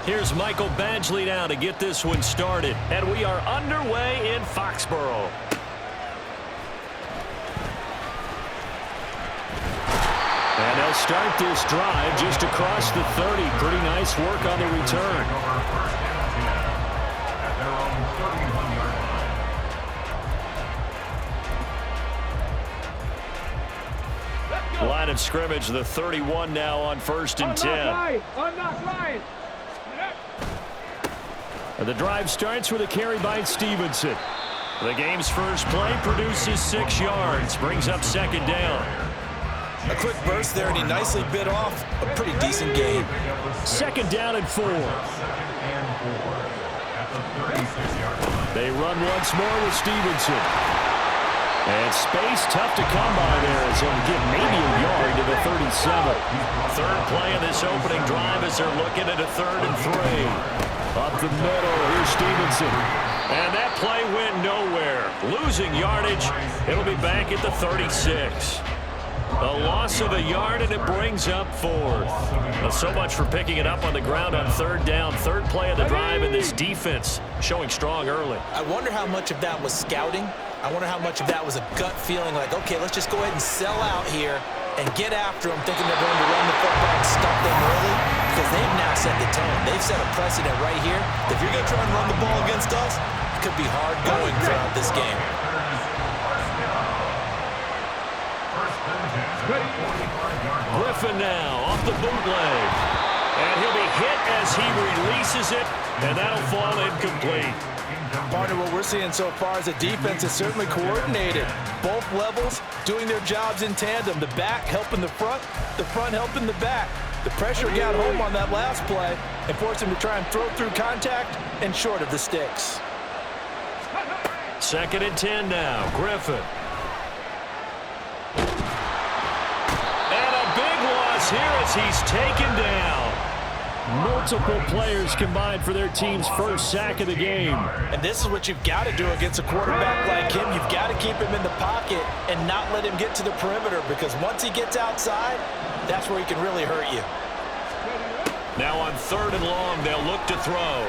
Here's Michael Badgley now to get this one started. And we are underway in Foxborough. And they'll start this drive just across the 30. Pretty nice work on the return. Line of scrimmage, the 31 now on 1st and 10. And the drive starts with a carry by Stevenson. The game's first play produces 6 yards, brings up 2nd down. A quick burst there, and he nicely bit off a pretty decent gain. 2nd down and 4. They run once more with Stevenson. And space tough to come by there as he'll get maybe a yard to the 37. Third play of this opening drive as they're looking at a 3rd and 3. Up the middle, here's Stevenson. And that play went nowhere. Losing yardage. It'll be back at the 36. A loss of a yard, and it brings up 4th. Well, so much for picking it up on the ground on 3rd down. 3rd play of the drive, and this defense showing strong early. I wonder how much of that was scouting. I wonder how much of that was a gut feeling like, okay, let's just go ahead and sell out here and get after them, thinking they're going to run the football and stop them early, because they've now set the tone. They've set a precedent right here. If you're going to try and run the ball against us, it could be hard going throughout this game. Griffin now off the bootleg. And he'll be hit as he releases it, and that'll fall incomplete. Partner, what we're seeing so far is the defense is certainly coordinated. Both levels doing their jobs in tandem. The back helping the front helping the back. The pressure got home on that last play and forced him to try and throw through contact and short of the sticks. 2nd and 10 now. Griffin. And a big loss here as he's taken down. Multiple players combined for their team's first sack of the game. And this is what you've got to do against a quarterback like him. You've got to keep him in the pocket and not let him get to the perimeter, because once he gets outside, that's where he can really hurt you. Now on 3rd and long, they'll look to throw.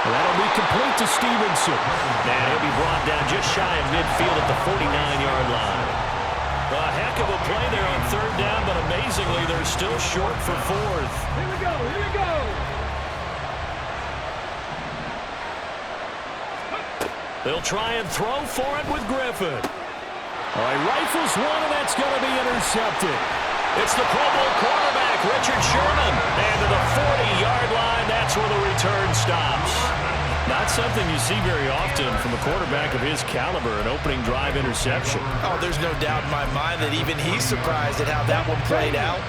That'll be complete to Stevenson. And he'll be brought down just shy of midfield at the 49-yard line. A heck of a play there on 3rd down, but amazingly, they're still short for 4th. Here we go, here we go. They'll try and throw for it with Griffin. All right, rifles one, and that's going to be intercepted. It's the Pro Bowl quarterback, Richard Sherman. And to the 40-yard line, that's where the return stops. Not something you see very often from a quarterback of his caliber, an opening drive interception. Oh, there's no doubt in my mind that even he's surprised at how that one played out.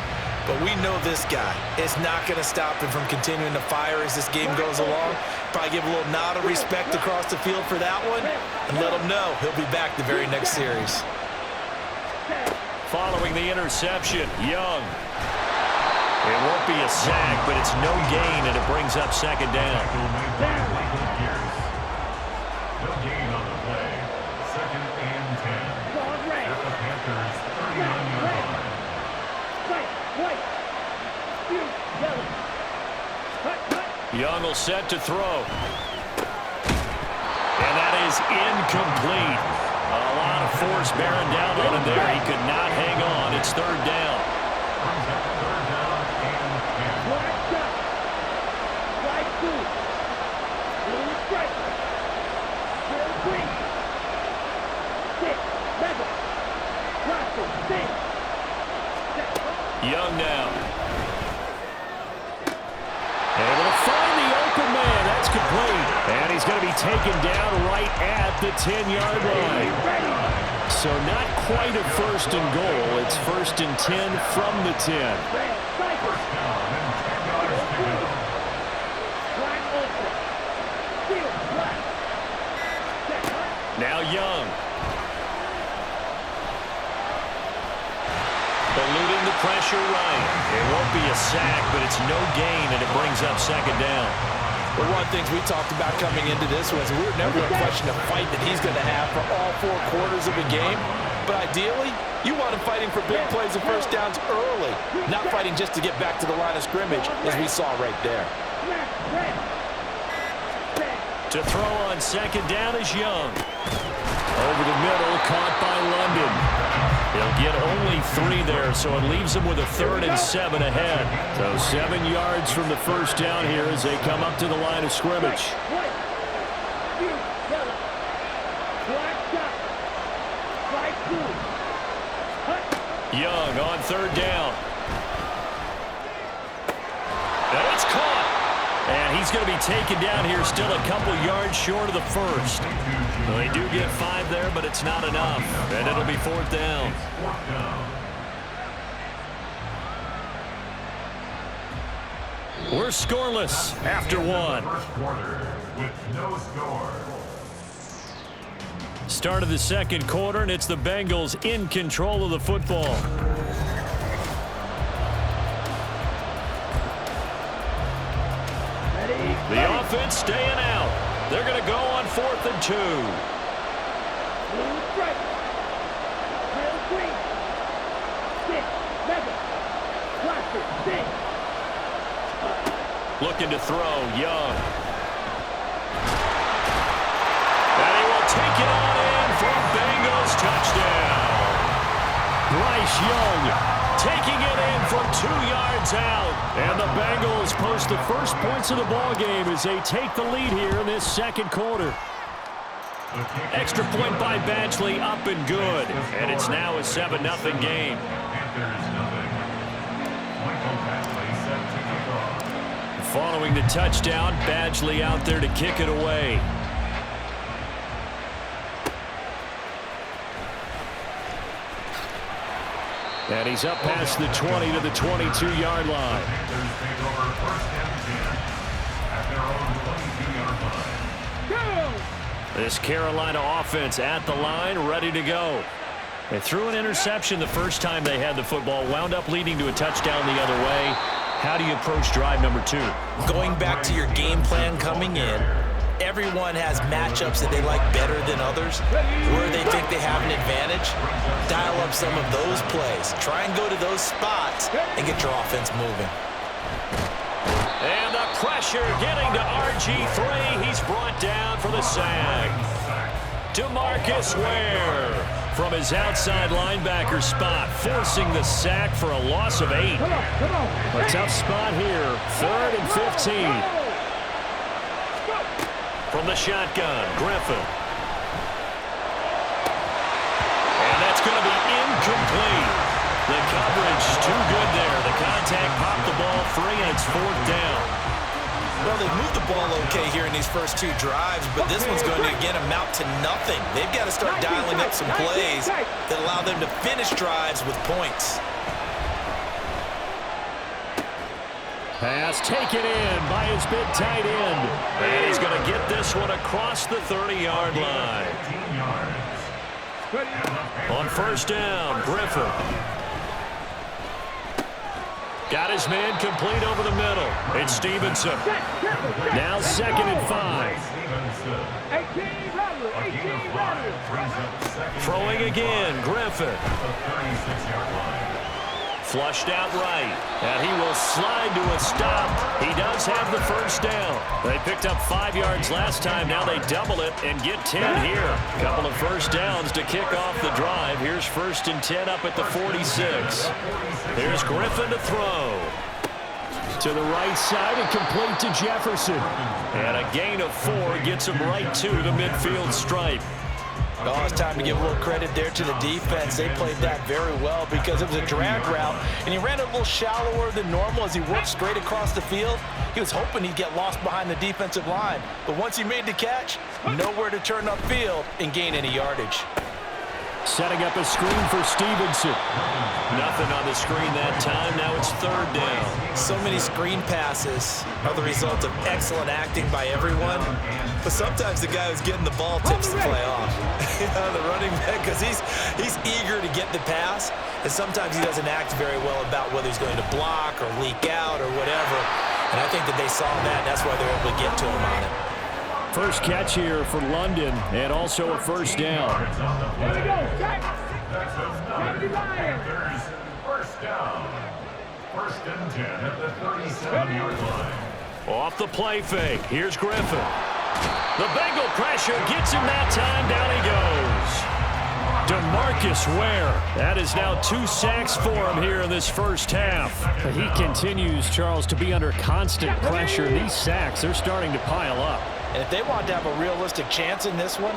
But we know this guy is not going to stop him from continuing to fire as this game goes along. Probably give a little nod of respect across the field for that one and let him know he'll be back the very next series. Following the interception, Young. It won't be a sack, but it's no gain, and it brings up 2nd down. No gain on the play. 2nd and 10. At the Panthers' 39-yard line. Young will set to throw. And that is incomplete. A lot of force bearing down on him there. He could not hang on. It's 3rd down. Young now. Able to find the open man. That's complete. And he's going to be taken down right at the 10-yard line. So not quite a 1st and goal. It's 1st and 10 from the 10. Now Young. Eluding the pressure right. It won't be a sack, but it's no gain, and it brings up 2nd down. Well, one of the things we talked about coming into this was we were never going to question the fight that he's going to have for all 4 quarters of the game. but ideally, you want him fighting for big plays and first downs early, not fighting just to get back to the line of scrimmage, as we saw right there. To throw on second down is Young. Over the middle, caught by London. He'll get only 3 there, so it leaves him with a 3rd and 7 ahead. So 7 yards from the first down here as they come up to the line of scrimmage. Young on 3rd down. And it's caught. And he's going to be taken down here, still a couple yards short of the first. Well, they do get 5 there, but it's not enough. And it'll be 4th down. We're scoreless after 1. First quarter with no score. Start of the second quarter, and it's the Bengals in control of the football. The offense staying out. They're going to go on 4th and 2. Looking to throw, Young. And he will take it on in for a Bengals touchdown. Bryce Young taking it in from 2 yards out. And the Bengals post the first points of the ball game as they take the lead here in this second quarter. Extra point by Badgley, up and good. And it's now a 7-0 game. Following the touchdown, Badgley out there to kick it away. And he's up past the 20 to the 22-yard line. This Carolina offense at the line, ready to go. They threw an interception the first time they had the football, wound up leading to a touchdown the other way. How do you approach drive number 2? Going back to your game plan coming in, everyone has matchups that they like better than others, where they think they have an advantage. Dial up some of those plays. Try and go to those spots and get your offense moving. And the pressure getting to RG3. He's brought down for the sack. DeMarcus Ware from his outside linebacker spot, forcing the sack for a loss of 8. A tough spot here, 3rd and 15. From the shotgun, Griffin. And that's going to be incomplete. The coverage too good there. The contact popped the ball free, and it's 4th down. Well, they've moved the ball okay here in these first 2 drives, but this one's going to, again, amount to nothing. They've got to start dialing up some plays that allow them to finish drives with points. Pass taken in by his big tight end. And he's going to get this one across the 30-yard line. On 1st down, Griffin. Got his man complete over the middle. It's Stevenson. Now 2nd and 5. Throwing again, Griffin. Flushed out right, and he will slide to a stop. He does have the first down. They picked up 5 yards last time. Now they double it and get 10 here. Couple of first downs to kick off the drive. Here's 1st and 10 up at the 46. Here's Griffin to throw. To the right side and complete to Jefferson. And a gain of 4 gets him right to the midfield stripe. Oh, it's time to give a little credit there to the defense. They played that very well because it was a drag route, and he ran a little shallower than normal as he worked straight across the field. He was hoping he'd get lost behind the defensive line, but once he made the catch, nowhere to turn upfield and gain any yardage. Setting up a screen for Stevenson. Nothing on the screen that time. Now it's 3rd down. So many screen passes are the result of excellent acting by everyone, but sometimes the guy who's getting the ball tips the play off. The running back, because he's eager to get the pass, and sometimes he doesn't act very well about whether he's going to block or leak out or whatever. And I think that they saw that, and that's why they're able to get to him on it. First catch here for London, and also a 1st down. That's another Panthers first down. First and 10 at the 37-yard line. Off the play fake. Here's Griffin. The Bengal pressure gets him that time. Down he goes. DeMarcus Ware. That is now 2 sacks for him here in this first half. He continues, Charles, to be under constant pressure. These sacks, they're starting to pile up. And if they want to have a realistic chance in this one,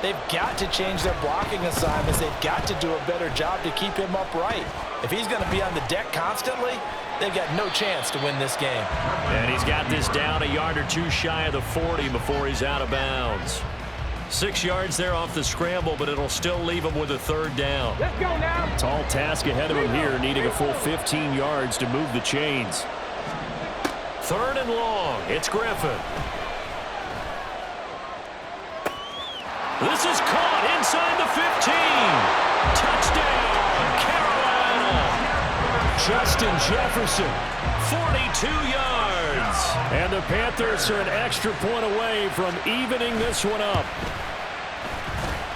they've got to change their blocking assignments. They've got to do a better job to keep him upright. If he's going to be on the deck constantly, they've got no chance to win this game. And he's got this down a yard or two shy of the 40 before he's out of bounds. 6 yards there off the scramble, but it'll still leave him with a third down. Let's go now. Tall task ahead of him here, needing a full 15 yards to move the chains. 3rd and long. It's Griffin. This is caught inside the 15. Touchdown, Carolina. Justin Jefferson, 42 yards. And the Panthers are an extra point away from evening this one up.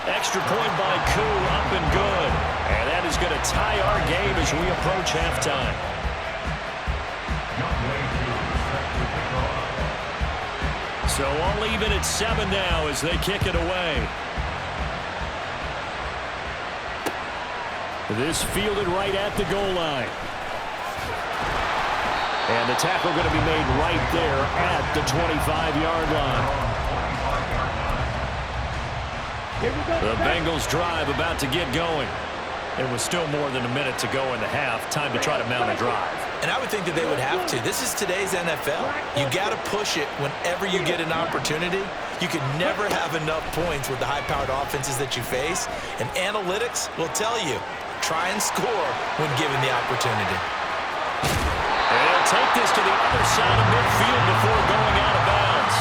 Extra point by Koo, up and good. And that is going to tie our game as we approach halftime. So all even at 7 now as they kick it away. This fielded right at the goal line. And the tackle going to be made right there at the 25-yard line. The Bengals drive about to get going. There was still more than a minute to go in the half. Time to try to mount a drive. And I would think that they would have to. This is today's NFL. You got to push it whenever you get an opportunity. You can never have enough points with the high-powered offenses that you face. And analytics will tell you, try and score when given the opportunity. And he'll take this to the other side of midfield before going out of bounds.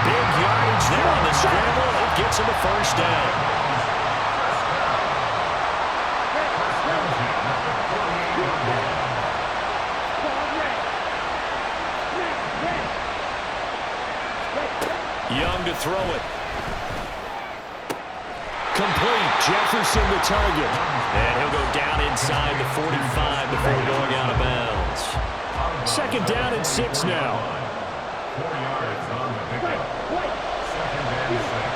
Big yardage there on the scramble. It gets him a first down. Young to throw it. Complete. Jefferson the target. And he'll go down inside the 45 before going out of bounds. 2nd down and 6 now. 4 yards on the pickup. 2nd and 6.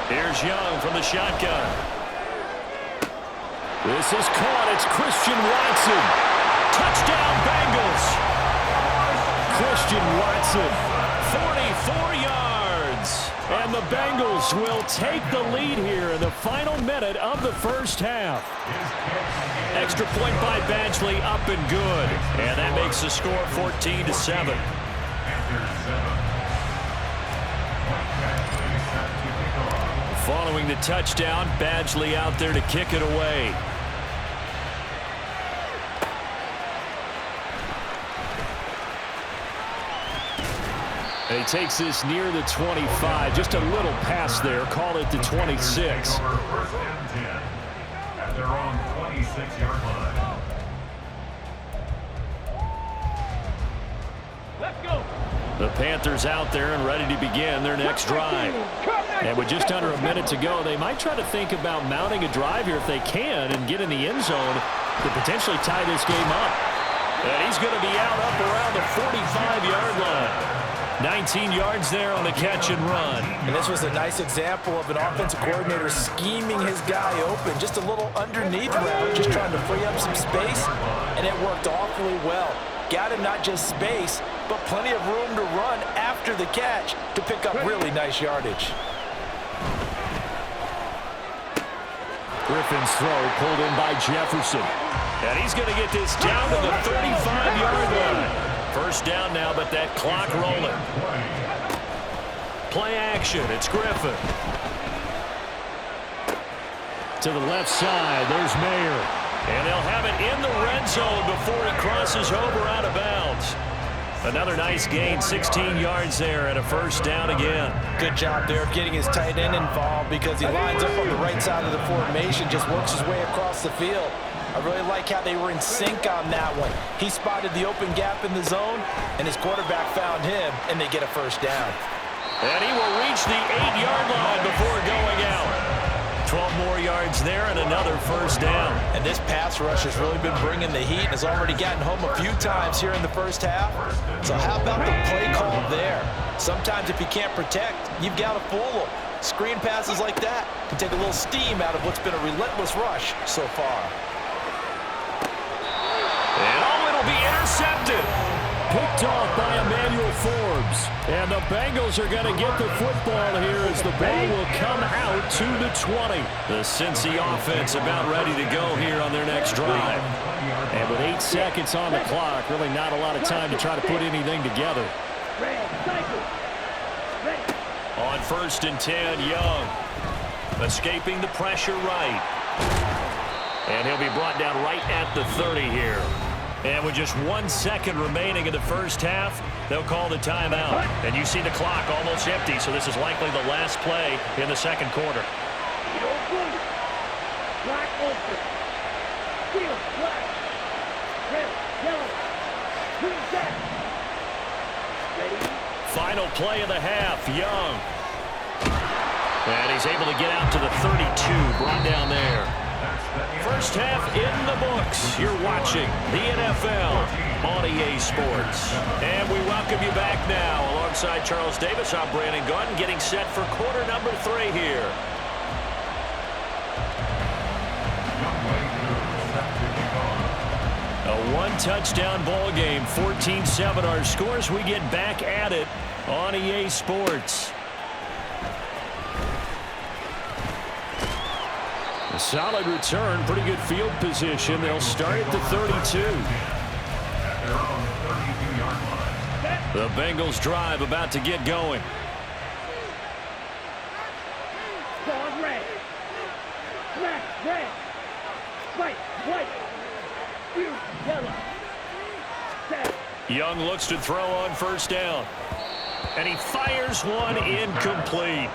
Here's Young from the shotgun. This is caught. It's Christian Watson. Touchdown, Bengals. Christian Watson, 44 yards. And the Bengals will take the lead here in the final minute of the first half. Extra point by Badgley, up and good. And that makes the score 14-7. Following the touchdown, Badgley out there to kick it away. And he takes this near the 25. Just a little pass there. Call it the 26. First and 10 at their own 26-yard line. Let's go. The Panthers out there and ready to begin their next drive. And with just under a minute to go, they might try to think about mounting a drive here if they can and get in the end zone to potentially tie this game up. And he's going to be out up around the 45-yard line. 19 yards there on the catch and run. And this was a nice example of an offensive coordinator scheming his guy open. Just a little underneath route, just trying to free up some space, and it worked awfully well. Got him not just space, but plenty of room to run after the catch to pick up really nice yardage. Griffin's throw pulled in by Jefferson. And he's going to get this down to the 35-yard line. First down now, but that clock rolling. Play action. It's Griffin. To the left side, there's Mayer. And they'll have it in the red zone before he crosses over out of bounds. Another nice gain, 16 yards there, and a first down again. Good job there of getting his tight end involved because he lines up on the right side of the formation, just works his way across the field. I really like how they were in sync on that one. He spotted the open gap in the zone, and his quarterback found him, and they get a first down. And he will reach the 8-yard line before going out. 12 more yards there and another first down. And this pass rush has really been bringing the heat and has already gotten home a few times here in the first half. So how about the play call there? Sometimes if you can't protect, you've got to fool them. Screen passes like that can take a little steam out of what's been a relentless rush so far. And it'll be intercepted. Picked off by Emmanuel Forbes. And the Bengals are going to get the football here as the ball will come out to the 20. The Cincy offense about ready to go here on their next drive. And with 8 seconds on the clock, really not a lot of time to try to put anything together. On 1st and 10, Young. Escaping the pressure right. And he'll be brought down right at the 30 here. And with just 1 second remaining in the first half, they'll call the timeout. And you see the clock almost empty, so this is likely the last play in the second quarter. Final play of the half, Young. And he's able to get out to the 32, brought down there. First half in the books. You're watching the NFL on EA Sports. And we welcome you back now. Alongside Charles Davis, I'm Brandon Gordon, getting set for quarter number 3 here. A one-touchdown ball game, 14-7 our scores. We get back at it on EA Sports. A solid return, pretty good field position. They'll start at the 32. The Bengals drive about to get going. Young looks to throw on first down. And he fires one incomplete.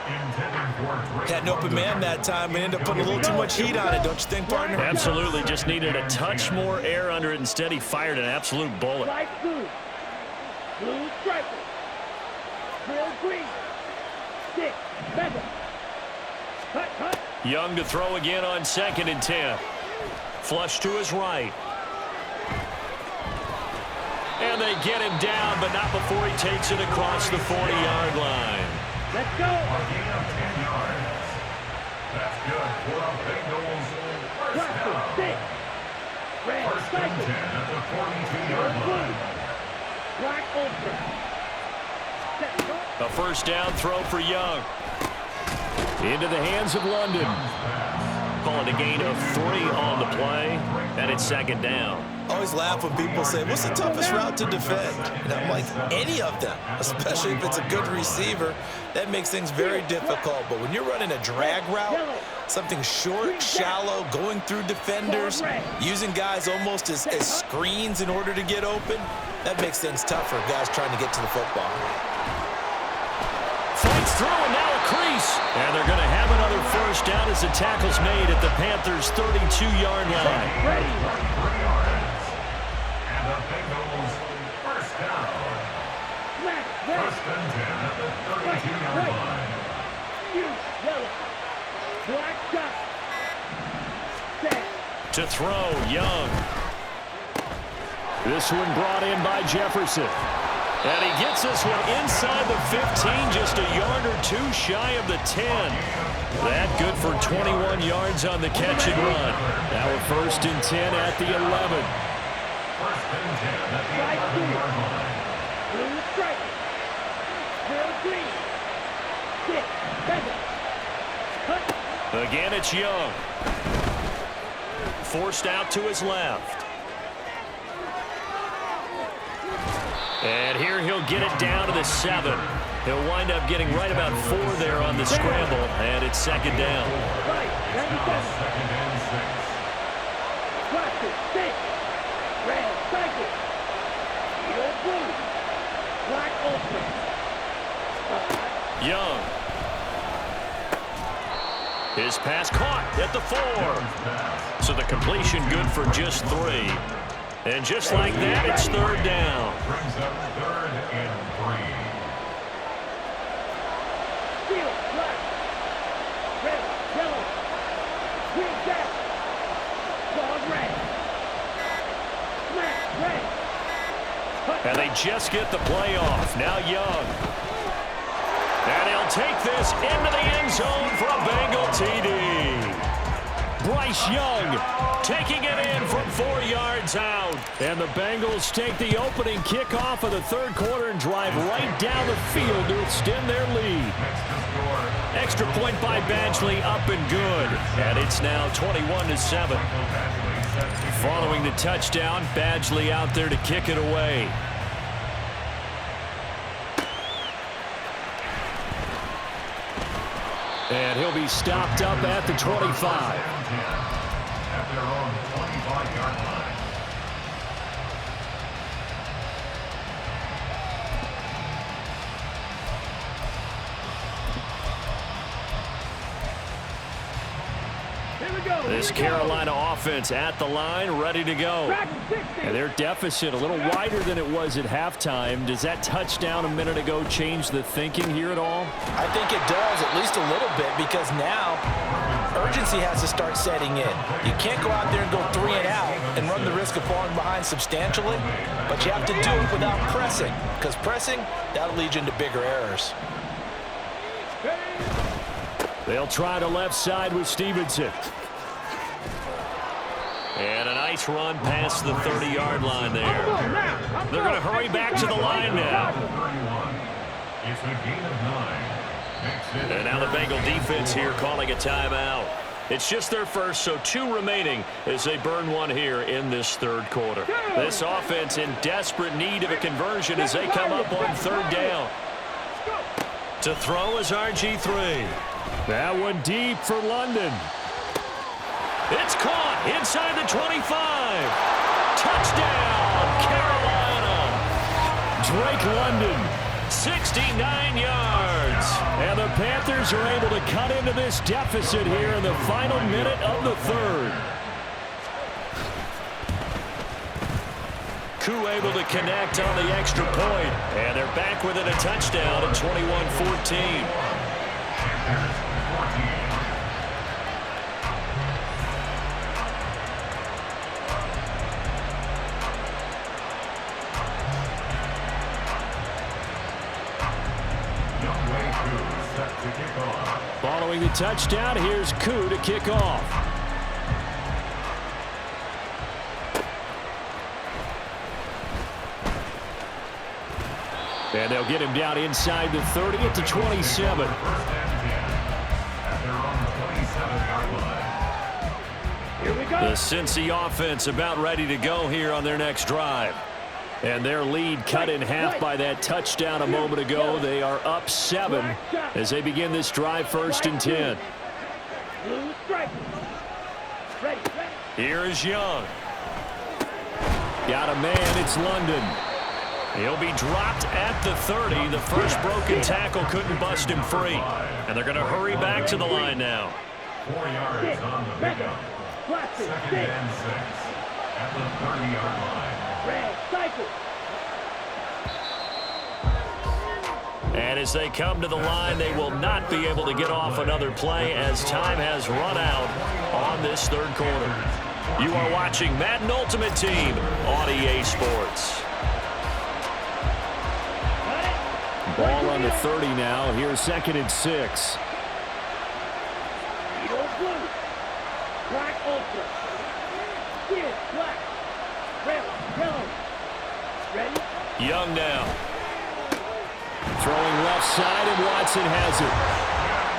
Had an open man that time and ended up putting a little too much heat on it, don't you think, partner? Absolutely. Just needed a touch more air under it. Instead, he fired an absolute bullet. Blue striker. Real green. 6. Beggar. Cut. Young to throw again on 2nd and 10. Flush to his right. And they get him down, but not before he takes it across the 40-yard line. Let's go. A gain of 10 yards. That's good for the Bengals. First down. 6. Red First and 10 at the 42-yard line. Black ultra. A first down throw for Young. Into the hands of London. Call it a gain of 3 on the play, and it's 2nd down. I always laugh when people say, what's the toughest route to defend? And I'm like, any of them, especially if it's a good receiver. That makes things very difficult. But when you're running a drag route, something short, shallow, going through defenders, using guys almost as screens in order to get open, that makes things tougher, guys trying to get to the football. Fights through and now a crease. And they're going to have another first down as the tackle's made at the Panthers' 32-yard line. And the Bengals first down. First and 10 at the 32-yard line. Yellow. Black dot. To throw, Young. This one brought in by Jefferson. And he gets this one inside the 15, just a yard or 2 shy of the 10. That good for 21 yards on the catch and run. Now a first and 10 at the 11. First and 10 at the 11-yard line. Blue striker. Real green. 6. Beggar. Cut. Again, it's Young. Forced out to his left. And here he'll get it down to the 7. He'll wind up getting right about 4 there on the scramble, and it's 2nd down. Right. 2nd and 6. Classic. 6. Red cycle. Real blue. Black ultra. Young. His pass caught at the 4. So the completion good for just 3. And just like that, it's third down. Brings up 3rd and 3. Field, black. Red, yellow. Green, back. Ball, red. Smash, red. And they just get the play off. Now Young. And he'll take this into the end zone for a Bengal TD. Bryce Young taking it in from 4 yards out. And the Bengals take the opening kickoff of the third quarter and drive right down the field to extend their lead. Extra point by Badgley up and good. And it's now 21-7. Following the touchdown, Badgley out there to kick it away. And he'll be stopped up at the 25. At their own 25-yard line. Here we go. This Carolina offense at the line, ready to go. And their deficit a little wider than it was at halftime. Does that touchdown a minute ago change the thinking here at all? I think it does, at least a little bit, because now urgency has to start setting in. You can't go out there and go 3 and out and run the risk of falling behind substantially, but you have to do it without pressing, because pressing, that'll lead you into bigger errors. They'll try the left side with Stevenson. And a nice run past the 30-yard line there. They're going to hurry back to the line now. It's a gain of 9. And now the Bengal defense here calling a timeout. It's just their first, so 2 remaining as they burn one here in this third quarter. This offense in desperate need of a conversion as they come up on third down. To throw is RG3. That one deep for London. It's caught inside the 25. Touchdown, Carolina. Drake London, 69 yards. And the Panthers are able to cut into this deficit here in the final minute of the third. Koo able to connect on the extra point. And they're back within a touchdown at 21-14. Following the touchdown, here's Koo to kick off. And they'll get him down inside the 30 at the 27. Here we go. The Cincy offense about ready to go here on their next drive. And their lead cut in half by that touchdown a moment ago. They are up 7 as they begin this drive, 1st and 10. Blue stripe. Ready. Here is Young. Got a man, it's London. He'll be dropped at the 30. The first broken tackle couldn't bust him free. And they're going to hurry back to the line now. 4 yards on the pickup. 2nd and 6 at the 30-yard line. Red cycle. And as they come to the line, they will not be able to get off another play as time has run out on this third quarter. You are watching Madden Ultimate Team on EA Sports. Ball on the 30 now. Here's 2nd and 6. Yellow blue. Black ultra. Steel black. Red yellow. Ready? Young now. Throwing left side, and Watson has it.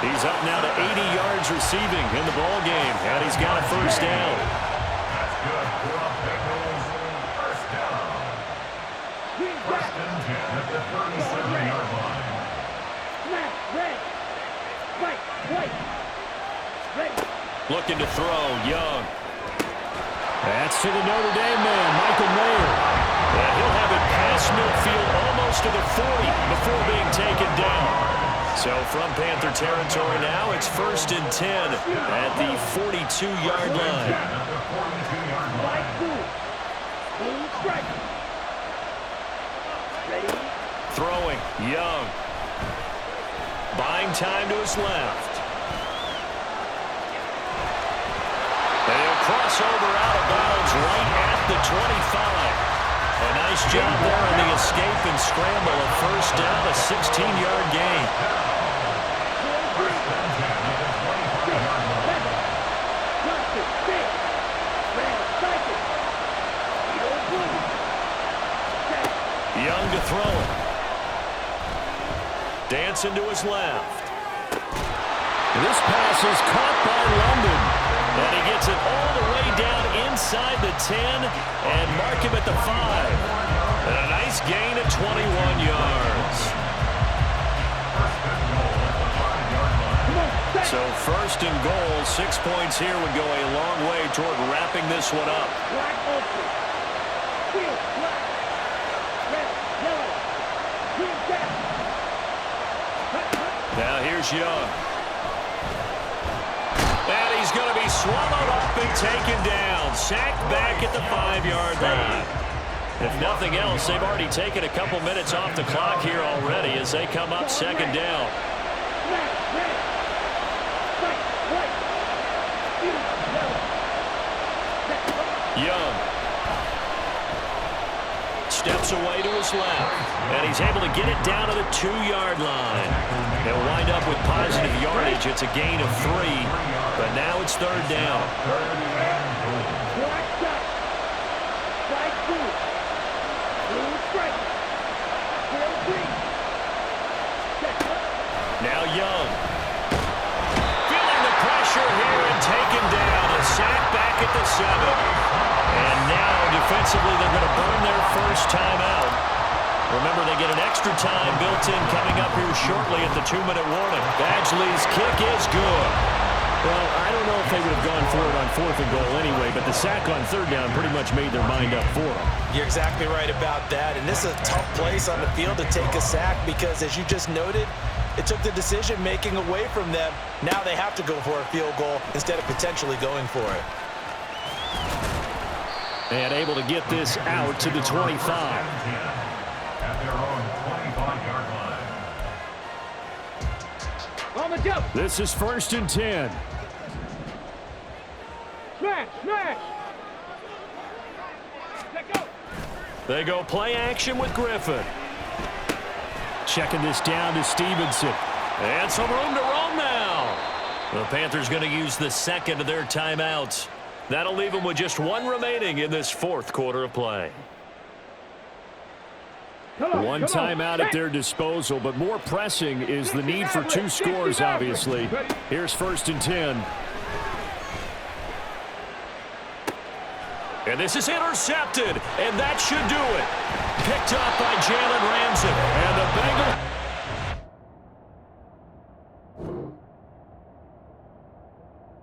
He's up now to 80 yards receiving in the ball game, and he's got a first down. That's good for the Bengals. First down. First and 10 at the 37-yard line. Smash. Red. White. White. Ready. Looking to throw, Young. That's to the Notre Dame man, Michael Mayer. And he'll have it past midfield almost to the 40 before being taken down. So from Panther territory now, it's 1st and 10 at the 42-yard line. Throwing, Young. Buying time to his left. They'll cross over out of bounds right at the 25. A nice job there on the escape and scramble. A 1st down, a 16-yard gain. Young to throw it. Dancing to his left. This pass is caught by London. And he gets it all the way down inside the 10 and mark him at the 5. And a nice gain of 21 yards. So 1st and goal, 6 points here would go a long way toward wrapping this one up. Now here's Young. And he's going to be swallowed up and taken down. Sacked back at the 5-yard line. If nothing else, they've already taken a couple minutes off the clock here already as they come up 2nd down. Young steps away to his left, and he's able to get it down to the 2-yard line. They'll wind up with positive yardage. It's a gain of 3, but now it's 3rd down. Now Young. Feeling the pressure here and taken down. A sack back at the 7. And now defensively they're going to burn their 1st timeout. Remember, they get an extra time built in coming up here shortly at the 2-minute warning. Badgley's kick is good. Well, I don't know if they would have gone for it on 4th and goal anyway, but the sack on 3rd down pretty much made their mind up for them. You're exactly right about that. And this is a tough place on the field to take a sack because, as you just noted, it took the decision-making away from them. Now they have to go for a field goal instead of potentially going for it. And able to get this out to the 25. At their own 25-yard line. On the jump. This is 1st and 10. Smash, smash. Let go. They go play action with Griffin. Checking this down to Stevenson. And some room to roam now. The Panthers going to use the 2nd of their timeouts. That'll leave them with just 1 remaining in this 4th quarter of play. One timeout at their disposal, but more pressing is the need for 2 scores, obviously. Here's 1st and 10. And this is intercepted, and that should do it. Picked up by Jalen Ramsey. And the Bengals